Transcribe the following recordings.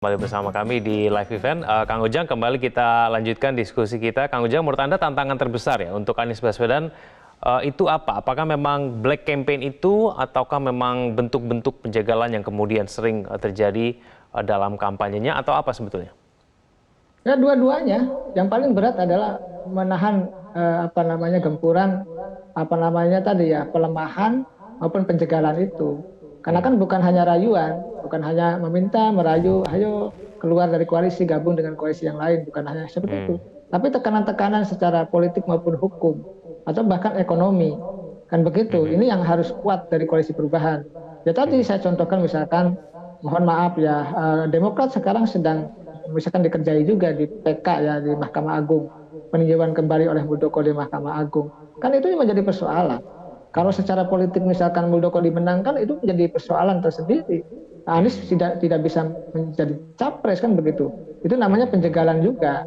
Kembali bersama kami di live event. Kang Ujang, kembali kita lanjutkan diskusi kita. Kang Ujang, menurut Anda tantangan terbesar ya untuk Anies Baswedan itu apa? Apakah memang black campaign itu ataukah memang bentuk-bentuk penjagalan yang kemudian sering terjadi dalam kampanyenya atau apa sebetulnya? Ya dua-duanya. Yang paling berat adalah menahan gempuran pelemahan maupun penjagalan itu. Karena kan bukan hanya rayuan, bukan hanya meminta, merayu, ayo keluar dari koalisi, gabung dengan koalisi yang lain, bukan hanya seperti itu. Tapi tekanan-tekanan secara politik maupun hukum atau bahkan ekonomi. Kan begitu. Ini yang harus kuat dari koalisi perubahan. Ya tadi saya contohkan misalkan, mohon maaf ya, Demokrat sekarang sedang misalkan dikerjai juga di PK ya, di Mahkamah Agung, peninjauan kembali oleh Muldoko di Mahkamah Agung. Kan itu menjadi persoalan. Kalau secara politik misalkan Muldoko dimenangkan, itu menjadi persoalan tersendiri. Anies tidak bisa menjadi capres, kan begitu. Itu namanya penjagalan juga.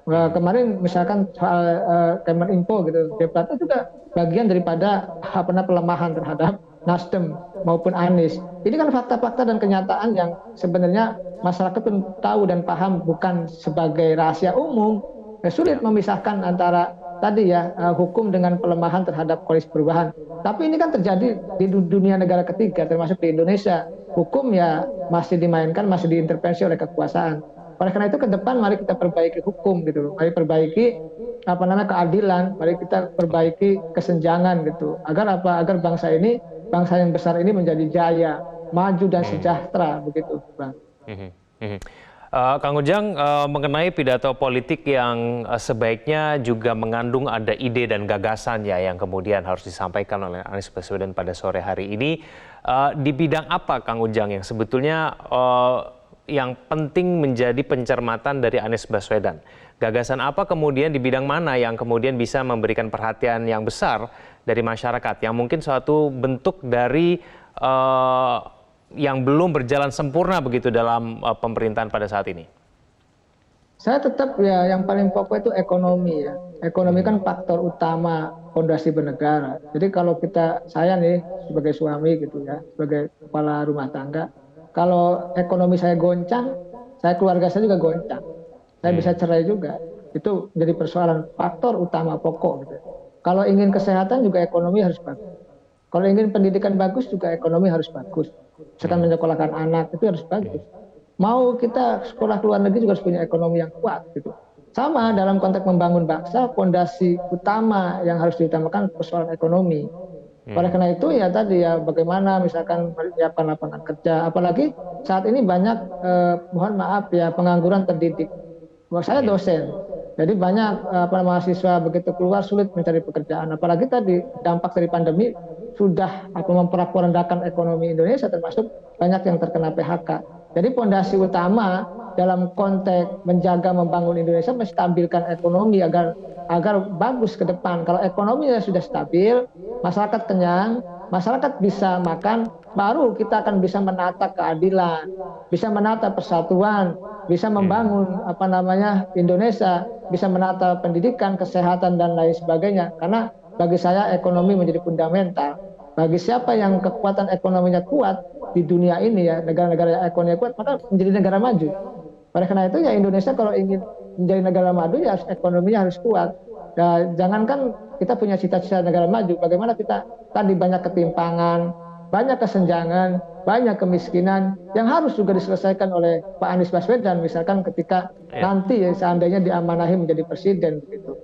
Kemarin misalkan soal Kemeninfo gitu, Demokrat itu juga bagian daripada pelemahan terhadap Nasdem maupun Anies. Ini kan fakta-fakta dan kenyataan yang sebenarnya masyarakat pun tahu dan paham, bukan sebagai rahasia umum. Sulit memisahkan antara tadi ya, hukum dengan pelemahan terhadap koalisi perubahan. Tapi ini kan terjadi di dunia negara ketiga, termasuk di Indonesia. Hukum ya masih dimainkan, masih diintervensi oleh kekuasaan. Oleh karena itu ke depan mari kita perbaiki hukum gitu, mari perbaiki keadilan, mari kita perbaiki kesenjangan gitu. Agar bangsa yang besar ini menjadi jaya, maju dan sejahtera begitu, Bang. Kang Ujang, mengenai pidato politik yang sebaiknya juga mengandung ada ide dan gagasan ya yang kemudian harus disampaikan oleh Anies Baswedan pada sore hari ini, di bidang apa Kang Ujang yang sebetulnya yang penting menjadi pencermatan dari Anies Baswedan? Gagasan apa kemudian di bidang mana yang kemudian bisa memberikan perhatian yang besar dari masyarakat yang mungkin suatu bentuk dari yang belum berjalan sempurna begitu dalam pemerintahan pada saat ini? Saya tetap ya yang paling pokok itu ekonomi ya. Ekonomi kan faktor utama fondasi bernegara. Jadi kalau saya nih sebagai suami gitu ya, sebagai kepala rumah tangga, kalau ekonomi saya goncang, keluarga saya juga goncang. Saya bisa cerai juga. Itu jadi persoalan faktor utama pokok gitu. Kalau ingin kesehatan juga ekonomi harus bagus. Kalau ingin pendidikan bagus juga ekonomi harus bagus. Misalkan menyekolahkan anak itu harus bagus. Mau kita sekolah ke luar negeri juga harus punya ekonomi yang kuat gitu. Sama dalam konteks membangun bangsa, fondasi utama yang harus diutamakan persoalan ekonomi. Oleh karena itu ya tadi ya, bagaimana misalkan menyiapkan lapangan kerja, apalagi saat ini banyak mohon maaf ya, pengangguran terdidik. Saya dosen, jadi banyak mahasiswa begitu keluar sulit mencari pekerjaan. Apalagi tadi dampak dari pandemi sudah memporak-porandakan ekonomi Indonesia, termasuk banyak yang terkena PHK. Jadi fondasi utama dalam konteks menjaga membangun Indonesia menstabilkan ekonomi agar bagus ke depan. Kalau ekonominya sudah stabil, masyarakat kenyang, masyarakat bisa makan, baru kita akan bisa menata keadilan, bisa menata persatuan, bisa membangun Indonesia, bisa menata pendidikan, kesehatan dan lain sebagainya. Karena bagi saya ekonomi menjadi fundamental. Bagi siapa yang kekuatan ekonominya kuat di dunia ini ya, negara-negara yang ekonominya kuat, maka menjadi negara maju. Oleh karena itu ya Indonesia kalau ingin menjadi negara maju ya ekonominya harus kuat. Ya, jangankan kita punya cita-cita negara maju, bagaimana kita tadi banyak ketimpangan, banyak kesenjangan, banyak kemiskinan yang harus juga diselesaikan oleh Pak Anies Baswedan misalkan ketika nanti ya, seandainya diamanahi menjadi presiden begitu.